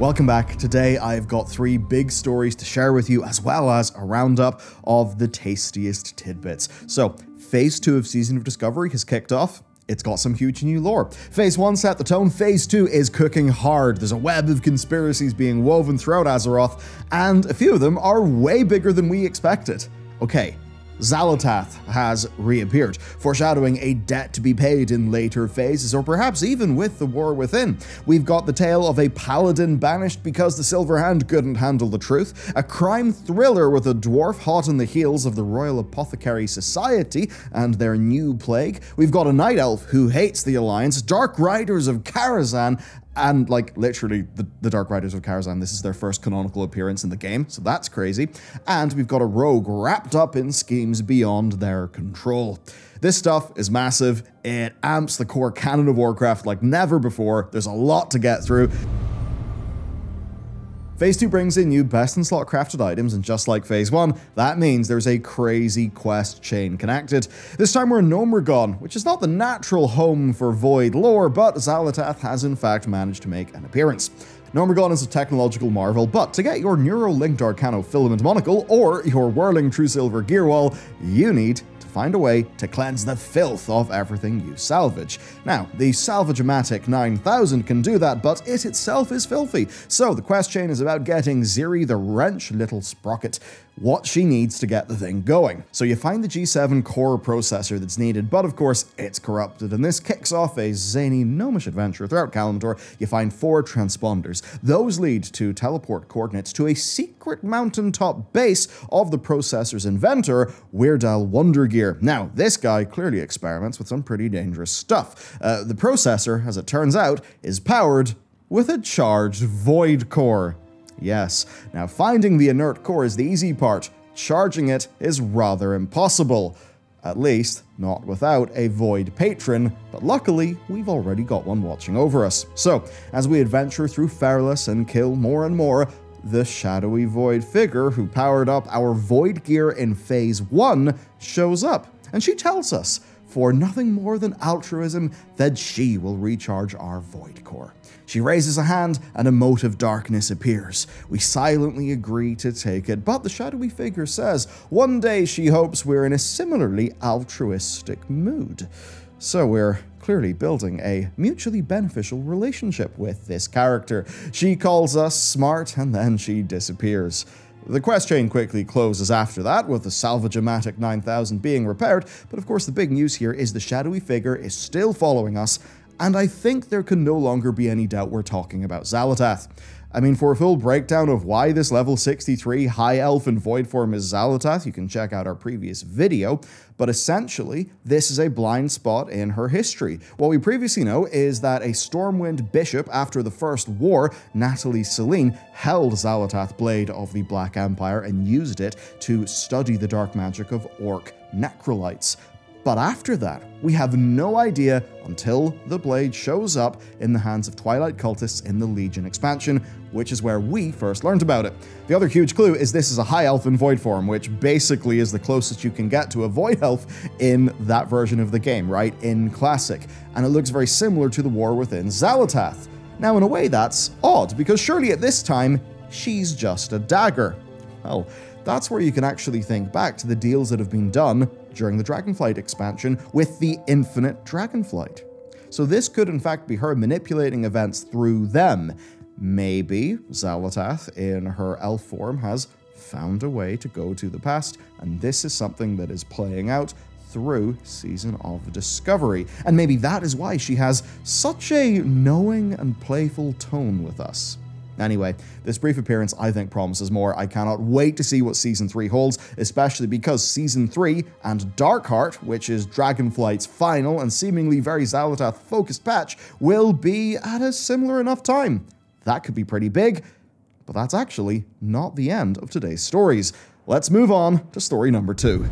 Welcome back. Today I've got 3 big stories to share with you, as well as a roundup of the tastiest tidbits. So, Phase 2 of Season of Discovery has kicked off. It's got some huge new lore. Phase 1 set the tone, Phase 2 is cooking hard. There's a web of conspiracies being woven throughout Azeroth, and a few of them are way bigger than we expected. Okay, Xal'atath has reappeared, foreshadowing a debt to be paid in later phases, or perhaps even with the war within. We've got the tale of a paladin banished because the Silver Hand couldn't handle the truth, a crime thriller with a dwarf hot on the heels of the Royal Apothecary Society and their new plague. We've got a night elf who hates the Alliance, Dark Riders of Karazhan, and, like, literally, the Dark Riders of Karazhan, this is their first canonical appearance in the game, so that's crazy. And we've got a rogue wrapped up in schemes beyond their control. This stuff is massive. It amps the core canon of Warcraft like never before. There's a lot to get through. Phase 2 brings in new best-in-slot crafted items, and just like Phase 1, that means there's a crazy quest chain connected. This time we're in Gnomeregan, which is not the natural home for Void lore, but Xal'atath has in fact managed to make an appearance. Gnomeregan is a technological marvel, but to get your Neuro-Linked Arcano Filament Monocle or your Whirling True Silver Gear Wall, you need to find a way to cleanse the filth of everything you salvage. Now, the Salvage-O-Matic 9000 can do that, but it itself is filthy, so the quest chain is about getting Ziri the Wrench Little Sprocket what she needs to get the thing going. So you find the G7 core processor that's needed, but of course it's corrupted, and this kicks off a zany gnomish adventure throughout Kalimdor. You find 4 transponders. Those lead to teleport coordinates to a secret mountaintop base of the processor's inventor, Weirdal Wondergear. Now, this guy clearly experiments with some pretty dangerous stuff. The processor, as it turns out, is powered with a charged void core. Yes, now finding the inert core is the easy part. Charging it is rather impossible. At least, not without a Void patron, but luckily, we've already got one watching over us. So, as we adventure through Feralus and kill more and more, the shadowy Void figure who powered up our Void gear in Phase 1 shows up, and she tells us, for nothing more than altruism, that she will recharge our Void core. She raises a hand and a mote of darkness appears. We silently agree to take it, but the shadowy figure says one day she hopes we're in a similarly altruistic mood. So we're clearly building a mutually beneficial relationship with this character. She calls us smart and then she disappears. The quest chain quickly closes after that, with the Salvage-O-Matic 9000 being repaired, but of course the big news here is the shadowy figure is still following us, and I think there can no longer be any doubt we're talking about Xal'atath. I mean, for a full breakdown of why this level 63 High Elf in Void form is Xal'atath, you can check out our previous video, but essentially, this is a blind spot in her history. What we previously know is that a Stormwind bishop after the First War, Natalie Celine, held Xal'atath Blade of the Black Empire and used it to study the dark magic of Orc necrolytes. But after that, we have no idea until the blade shows up in the hands of Twilight cultists in the Legion expansion, which is where we first learned about it. The other huge clue is this is a High Elf in Void form, which basically is the closest you can get to a Void Elf in that version of the game, right? In Classic. And it looks very similar to the War Within Xal'atath. Now, in a way, that's odd, because surely at this time, she's just a dagger. Well, that's where you can actually think back to the deals that have been done during the Dragonflight expansion with the Infinite Dragonflight. So this could in fact be her manipulating events through them. Maybe Xal'atath in her elf form has found a way to go to the past, and this is something that is playing out through Season of Discovery. And maybe that is why she has such a knowing and playful tone with us. Anyway, this brief appearance I think promises more. I cannot wait to see what Season 3 holds, especially because Season 3 and Darkheart, which is Dragonflight's final and seemingly very Xal'atath-focused patch, will be at a similar enough time. That could be pretty big, but that's actually not the end of today's stories. Let's move on to story number 2.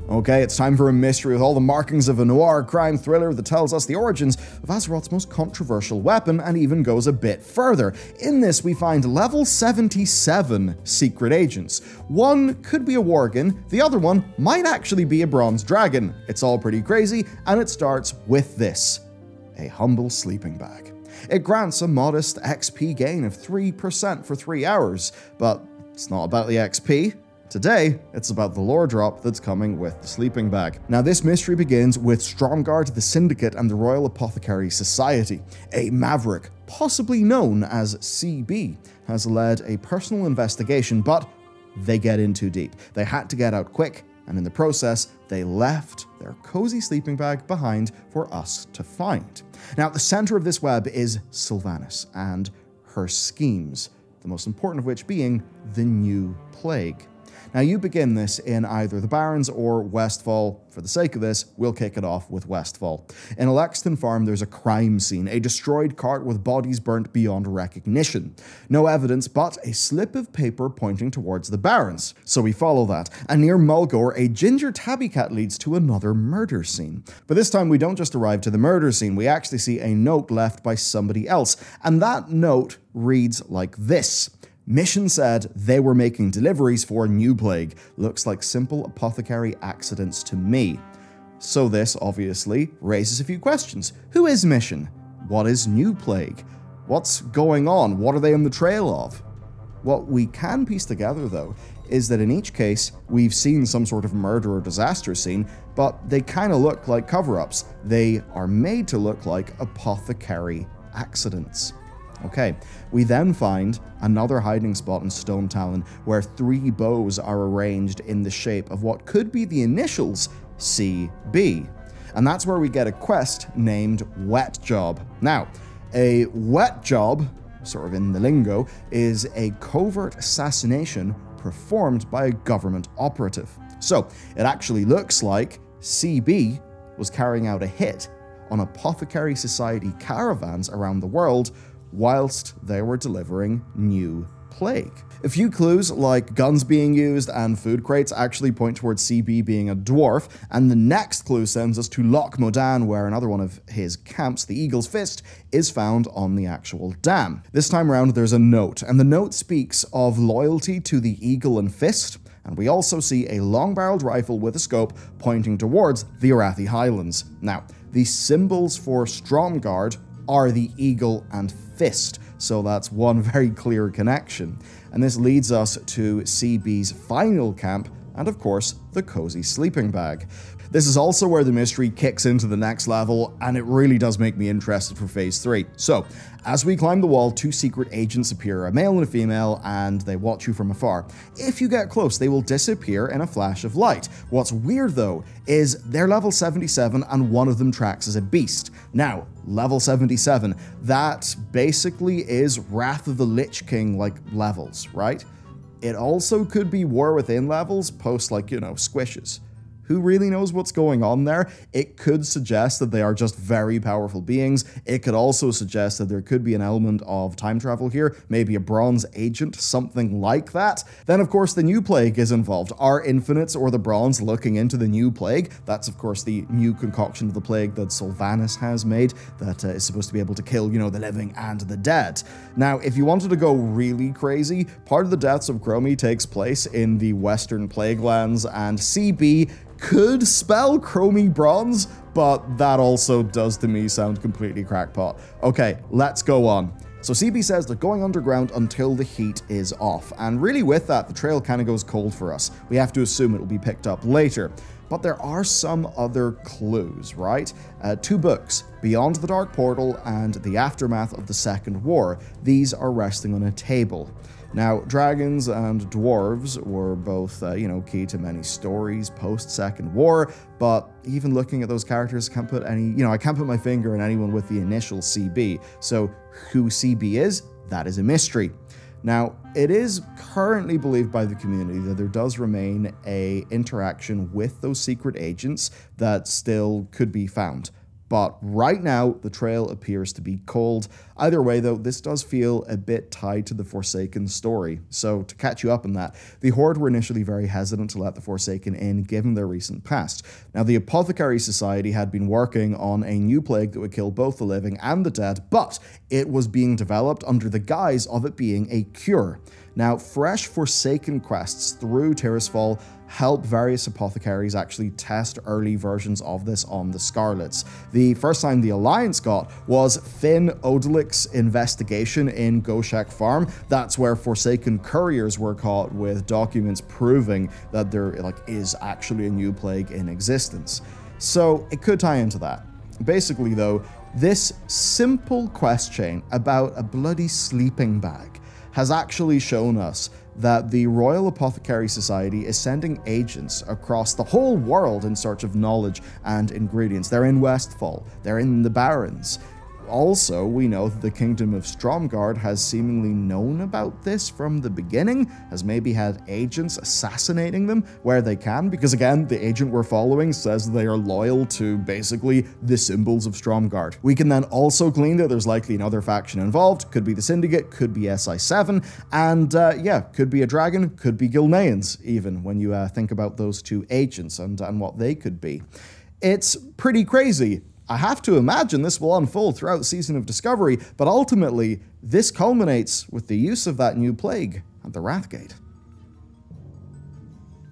Okay, it's time for a mystery with all the markings of a noir crime thriller that tells us the origins of Azeroth's most controversial weapon and even goes a bit further. In this, we find level 77 secret agents. One could be a worgen, the other one might actually be a bronze dragon. It's all pretty crazy, and it starts with this: a humble sleeping bag. It grants a modest XP gain of 3% for 3 hours, but it's not about the XP. Today, it's about the lore drop that's coming with the sleeping bag. Now, this mystery begins with Stromgarde, the Syndicate, and the Royal Apothecary Society. A maverick, possibly known as CB, has led a personal investigation, but they get in too deep. They had to get out quick, and in the process, they left their cozy sleeping bag behind for us to find. Now, at the center of this web is Sylvanas and her schemes, the most important of which being the new plague. Now, you begin this in either the Barrens or Westfall. For the sake of this, we'll kick it off with Westfall. In a Lexington farm, there's a crime scene, a destroyed cart with bodies burnt beyond recognition. No evidence, but a slip of paper pointing towards the Barrens. So we follow that. And near Mulgore, a ginger tabby cat leads to another murder scene. But this time, we don't just arrive to the murder scene, we actually see a note left by somebody else. And that note reads like this. Mission said they were making deliveries for New Plague. Looks like simple apothecary accidents to me. So this, obviously, raises a few questions. Who is Mission? What is New Plague? What's going on? What are they on the trail of? What we can piece together, though, is that in each case, we've seen some sort of murder or disaster scene, but they kind of look like cover-ups. They are made to look like apothecary accidents. Okay, we then find another hiding spot in Stone Talon where 3 bows are arranged in the shape of what could be the initials CB. And that's where we get a quest named Wet Job. Now, a wet job, sort of in the lingo, is a covert assassination performed by a government operative. So, it actually looks like CB was carrying out a hit on Apothecary Society caravans around the world whilst they were delivering New Plague. A few clues like guns being used and food crates actually point towards CB being a dwarf, and the next clue sends us to Loch Modan, where another one of his camps, the Eagle's Fist, is found on the actual dam. This time around there's a note, and the note speaks of loyalty to the Eagle and Fist, and we also see a long-barreled rifle with a scope pointing towards the Arathi Highlands. Now, the symbols for Stromgarde are the Eagle and Fist, so that's one very clear connection. And this leads us to CB's final camp, and of course, the cozy sleeping bag. This is also where the mystery kicks into the next level, and it really does make me interested for Phase 3. So, as we climb the wall, 2 secret agents appear, a male and a female, and they watch you from afar. If you get close, they will disappear in a flash of light. What's weird, though, is they're level 77, and one of them tracks as a beast. Now, level 77, that basically is Wrath of the Lich King, like, levels, right? It also could be War Within levels, post, like, squishes. Who really knows what's going on there? It could suggest that they are just very powerful beings. It could also suggest that there could be an element of time travel here, maybe a bronze agent, something like that. Then, of course, the New Plague is involved. Are Infinites or the Bronze looking into the New Plague? That's, of course, the new concoction of the plague that Sylvanas has made that is supposed to be able to kill, the living and the dead. Now, if you wanted to go really crazy, part of the deaths of Chromie takes place in the Western Plague Lands, and CB could spell Chromie Bronze, but that also does to me sound completely crackpot. Okay, let's go on. So CB says they're going underground until the heat is off, and really with that, the trail kind of goes cold for us. We have to assume it will be picked up later. But there are some other clues, right? 2 books, Beyond the Dark Portal and The Aftermath of the Second War. These are resting on a table. Now, dragons and dwarves were both, key to many stories post-Second War, but even looking at those characters, I can't put my finger on anyone with the initial CB. So who CB is, that is a mystery. Now, it is currently believed by the community that there does remain an interaction with those secret agents that still could be found. But right now, the trail appears to be cold. Either way, though, this does feel a bit tied to the Forsaken story. So, to catch you up on that, the Horde were initially very hesitant to let the Forsaken in, given their recent past. Now, the Apothecary Society had been working on a new plague that would kill both the living and the dead, but it was being developed under the guise of it being a cure. Now, fresh Forsaken quests through Tirisfal help various apothecaries actually test early versions of this on the Scarlets. The first time the Alliance got was Finn Odalick's investigation in Goshek Farm. That's where Forsaken couriers were caught with documents proving that there is actually a new plague in existence. So it could tie into that. Basically though, this simple quest chain about a bloody sleeping bag has actually shown us that the Royal Apothecary Society is sending agents across the whole world in search of knowledge and ingredients. They're in Westfall, they're in the Barrens. Also, we know that the Kingdom of Stromgarde has seemingly known about this from the beginning, has maybe had agents assassinating them where they can, because again, the agent we're following says they are loyal to basically the symbols of Stromgarde. We can then also glean that there's likely another faction involved, could be the Syndicate, could be SI7, and yeah, could be a dragon, could be Gilneans even, when you think about those two agents and what they could be. It's pretty crazy. I have to imagine this will unfold throughout the Season of Discovery, but ultimately, this culminates with the use of that new plague at the Wrathgate.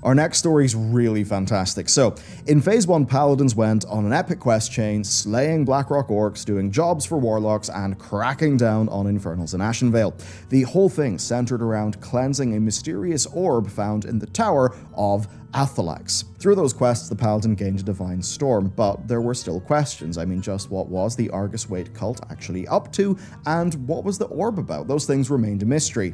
Our next story is really fantastic. So, in Phase 1, Paladins went on an epic quest chain, slaying Blackrock Orcs, doing jobs for Warlocks, and cracking down on Infernals in Ashenvale. The whole thing centered around cleansing a mysterious orb found in the Tower of Athalax. Through those quests, the Paladin gained a Divine Storm, but there were still questions. I mean, just what was the Argus Waite cult actually up to, and what was the orb about? Those things remained a mystery.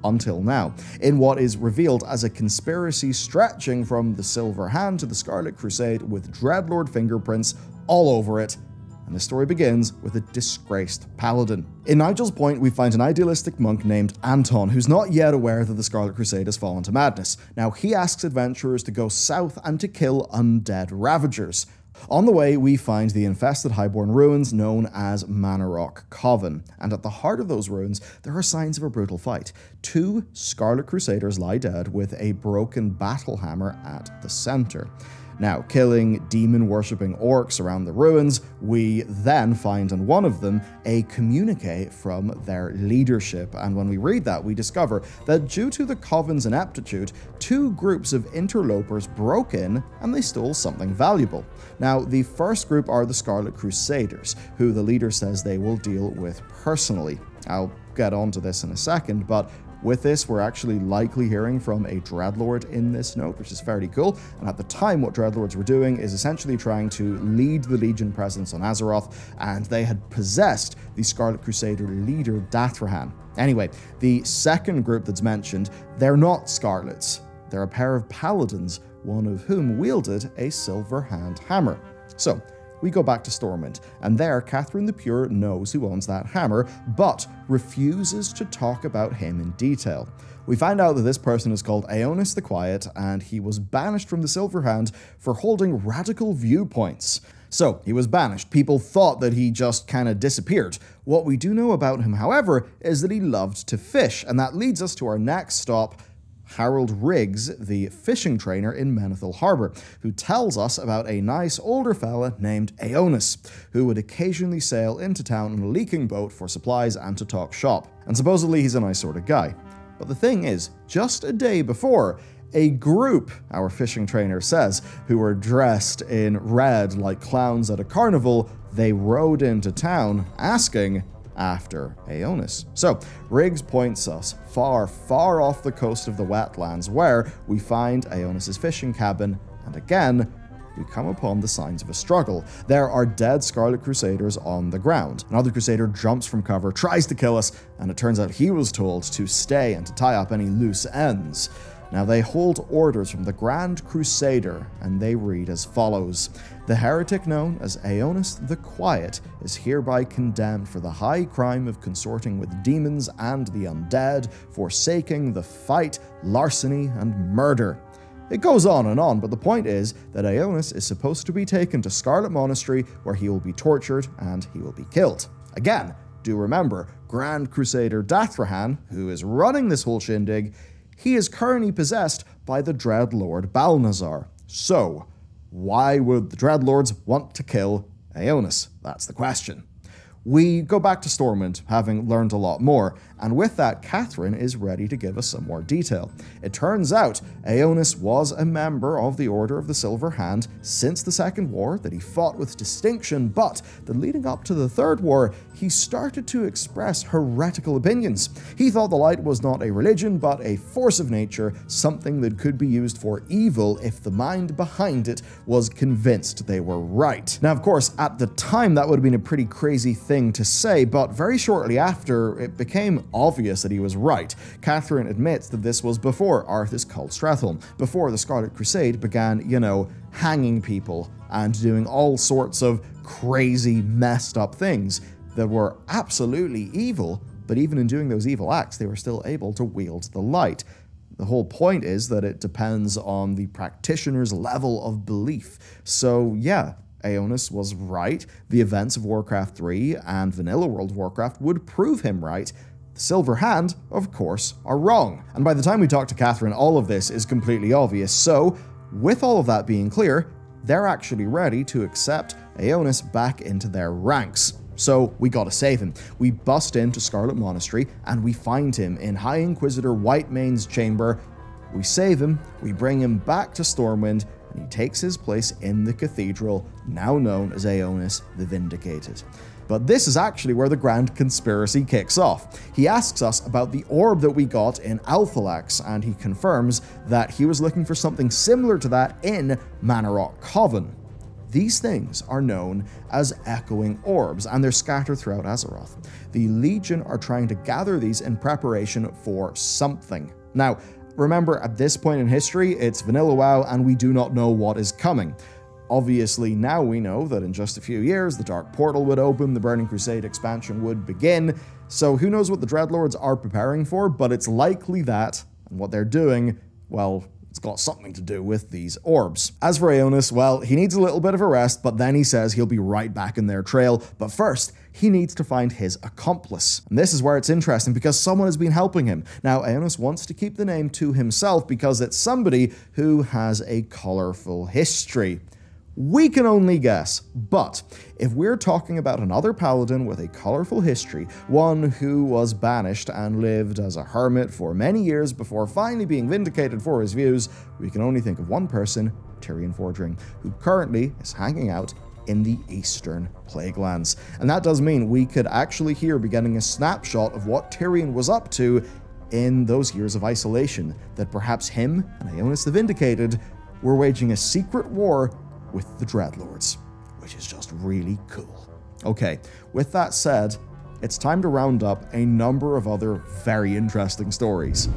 Until now, in what is revealed as a conspiracy stretching from the Silver Hand to the Scarlet Crusade with Dreadlord fingerprints all over it. And the story begins with a disgraced paladin. In Nigel's Point, we find an idealistic monk named Anton, who's not yet aware that the Scarlet Crusade has fallen to madness. Now, he asks adventurers to go south and to kill undead ravagers. On the way, we find the infested Highborn ruins known as Manorock Coven, and at the heart of those ruins, there are signs of a brutal fight. 2 Scarlet Crusaders lie dead with a broken battle hammer at the center. Now, killing demon-worshipping orcs around the ruins, we then find on one of them a communique from their leadership, and when we read that, we discover that due to the Coven's ineptitude, 2 groups of interlopers broke in and they stole something valuable. Now, the first group are the Scarlet Crusaders, who the leader says they will deal with personally. I'll get onto this in a second, but with this, we're actually likely hearing from a Dreadlord in this note, which is fairly cool. And at the time, what Dreadlords were doing is essentially trying to lead the Legion presence on Azeroth, and they had possessed the Scarlet Crusader leader Dathrahan. Anyway, the second group that's mentioned, they're not Scarlets. They're a pair of Paladins, one of whom wielded a silver hand hammer. So, we go back to Stormwind, and there Catherine the Pure knows who owns that hammer, but refuses to talk about him in detail. We find out that this person is called Aeonis the Quiet, and he was banished from the Silver Hand for holding radical viewpoints. So, he was banished. People thought that he just kinda disappeared. What we do know about him, however, is that he loved to fish, and that leads us to our next stop, Harold Riggs, the fishing trainer in Menethil Harbour, who tells us about a nice older fella named Aeonis, who would occasionally sail into town in a leaking boat for supplies and to talk shop. And supposedly he's a nice sort of guy. But the thing is, just a day before, a group, our fishing trainer says, who were dressed in red like clowns at a carnival, they rode into town asking after Aeonis. So, Riggs points us far, far off the coast of the wetlands where we find Aeonis' fishing cabin, and again, we come upon the signs of a struggle. There are dead Scarlet Crusaders on the ground. Another Crusader jumps from cover, tries to kill us, and it turns out he was told to stay and to tie up any loose ends. Now, they hold orders from the Grand Crusader, and they read as follows. The heretic known as Aeonis the Quiet is hereby condemned for the high crime of consorting with demons and the undead, forsaking the fight, larceny, and murder. It goes on, but the point is that Aeonis is supposed to be taken to Scarlet Monastery, where he will be tortured and he will be killed. Again, do remember, Grand Crusader Dathrahan, who is running this whole shindig, he is currently possessed by the Dreadlord Balnazar. So, why would the Dreadlords want to kill Aeonis? That's the question. We go back to Stormwind, having learned a lot more, and with that, Catherine is ready to give us some more detail. It turns out, Aeonis was a member of the Order of the Silver Hand since the Second War, that he fought with distinction, but that leading up to the Third War, he started to express heretical opinions. He thought the light was not a religion, but a force of nature, something that could be used for evil if the mind behind it was convinced they were right. Now, of course, at the time, that would have been a pretty crazy thing to say, but very shortly after, it became obvious that he was right. Catherine admits that this was before Arthas culled Stratholme, before the Scarlet Crusade began, hanging people and doing all sorts of crazy, messed up things that were absolutely evil, but even in doing those evil acts, they were still able to wield the light. The whole point is that it depends on the practitioner's level of belief. So yeah, Aeonis was right. The events of Warcraft 3 and Vanilla World of Warcraft would prove him right. The Silver Hand, of course, are wrong. And by the time we talk to Catherine, all of this is completely obvious. So, with all of that being clear, they're actually ready to accept Aeonis back into their ranks. So we gotta save him. We bust into Scarlet Monastery and we find him in High Inquisitor Whitemane's chamber. We save him, we bring him back to Stormwind, and he takes his place in the cathedral, now known as Aeonis the Vindicated. But this is actually where the grand conspiracy kicks off. He asks us about the orb that we got in Althalax, and he confirms that he was looking for something similar to that in Manorock Coven. These things are known as echoing orbs, and they're scattered throughout Azeroth. The Legion are trying to gather these in preparation for something. Now, remember, at this point in history, it's Vanilla WoW, and we do not know what is coming. Obviously, now we know that in just a few years, the Dark Portal would open, the Burning Crusade expansion would begin, so who knows what the Dreadlords are preparing for, but it's likely that, and what they're doing, well, it's got something to do with these orbs. As for Aeonis, well, he needs a little bit of a rest, but then he says he'll be right back in their trail. But first, he needs to find his accomplice. And this is where it's interesting, because someone has been helping him. Now, Aeonis wants to keep the name to himself because it's somebody who has a colorful history. We can only guess, but if we're talking about another paladin with a colorful history, one who was banished and lived as a hermit for many years before finally being vindicated for his views, we can only think of one person, Tyrion Fordring, who currently is hanging out in the Eastern Plaguelands. And that does mean we could actually here be getting a snapshot of what Tyrion was up to in those years of isolation, that perhaps him and Aeonis the Vindicated were waging a secret war with the Dreadlords, which is just really cool. Okay, with that said, it's time to round up a number of other very interesting stories.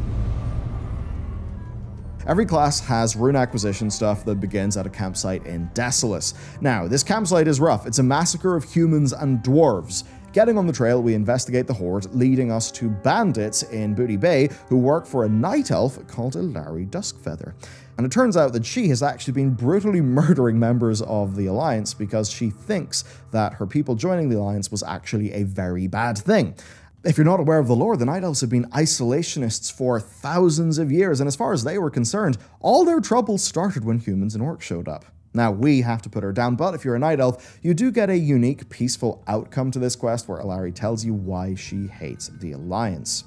Every class has rune acquisition stuff that begins at a campsite in Desolace. Now, this campsite is rough. It's a massacre of humans and dwarves. Getting on the trail, we investigate the horde, leading us to bandits in Booty Bay who work for a night elf called Illari Duskfeather. And it turns out that she has actually been brutally murdering members of the Alliance because she thinks that her people joining the Alliance was actually a very bad thing. If you're not aware of the lore, the Night Elves have been isolationists for thousands of years, and as far as they were concerned, all their troubles started when humans and orcs showed up. Now, we have to put her down, but if you're a Night Elf, you do get a unique, peaceful outcome to this quest where Illari tells you why she hates the Alliance.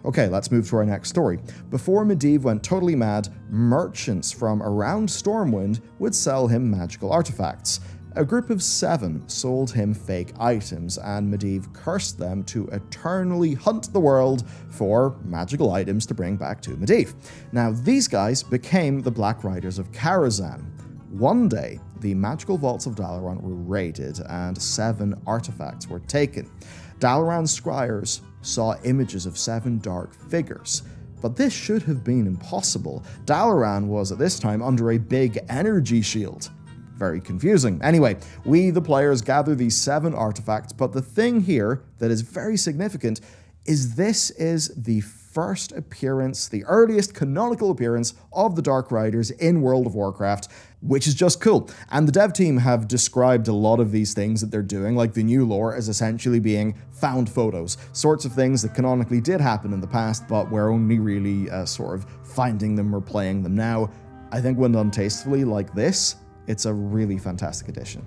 Okay, let's move to our next story. Before Medivh went totally mad, merchants from around Stormwind would sell him magical artifacts. A group of 7 sold him fake items, and Medivh cursed them to eternally hunt the world for magical items to bring back to Medivh. Now, these guys became the Black Riders of Karazhan. One day, the magical vaults of Dalaran were raided, and 7 artifacts were taken. Dalaran's scryers saw images of 7 dark figures. But this should have been impossible. Dalaran was at this time under a big energy shield. Very confusing. Anyway, we, the players, gather these 7 artifacts, but the thing here that is very significant is this is the first appearance, the earliest canonical appearance of the Dark Riders in World of Warcraft, which is just cool. And the dev team have described a lot of these things that they're doing, like the new lore, as essentially being found photos, sorts of things that canonically did happen in the past, but we're only really sort of finding them or playing them now. I think when done tastefully like this, it's a really fantastic addition.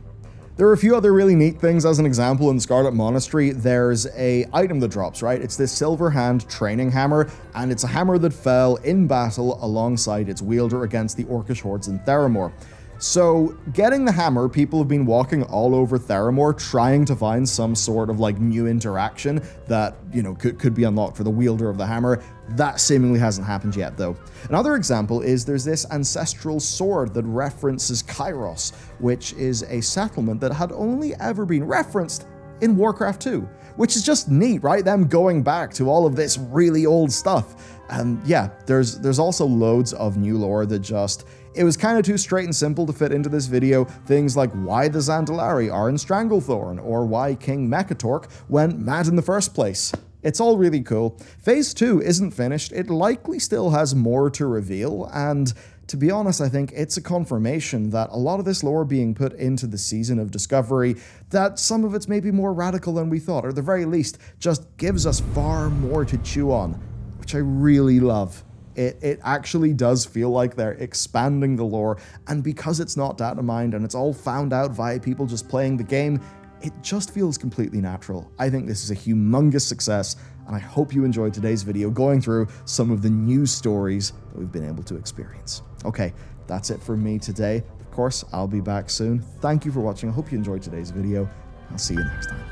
There are a few other really neat things. As an example, in Scarlet Monastery, there's a item that drops, right? It's this Silver Hand training hammer, and it's a hammer that fell in battle alongside its wielder against the Orcish hordes in Theramore. So, getting the hammer, people have been walking all over Theramore trying to find some sort of like new interaction that, you know, could be unlocked for the wielder of the hammer. That seemingly hasn't happened yet, though. Another example is there's this ancestral sword that references Kairos, which is a settlement that had only ever been referenced in Warcraft 2, which is just neat, right? Them going back to all of this really old stuff. And yeah, there's also loads of new lore that just, it was kind of too straight and simple to fit into this video. Things like why the Zandalari are in Stranglethorn, or why King Mechatork went mad in the first place. It's all really cool. Phase 2 isn't finished. It likely still has more to reveal, and to be honest, I think it's a confirmation that a lot of this lore being put into the Season of Discovery, that some of it's maybe more radical than we thought, or at the very least, just gives us far more to chew on, which I really love. It actually does feel like they're expanding the lore, and because it's not data mined and it's all found out via people just playing the game, it just feels completely natural. I think this is a humongous success, and I hope you enjoyed today's video going through some of the new stories that we've been able to experience. Okay, that's it for me today. Of course, I'll be back soon. Thank you for watching. I hope you enjoyed today's video. I'll see you next time.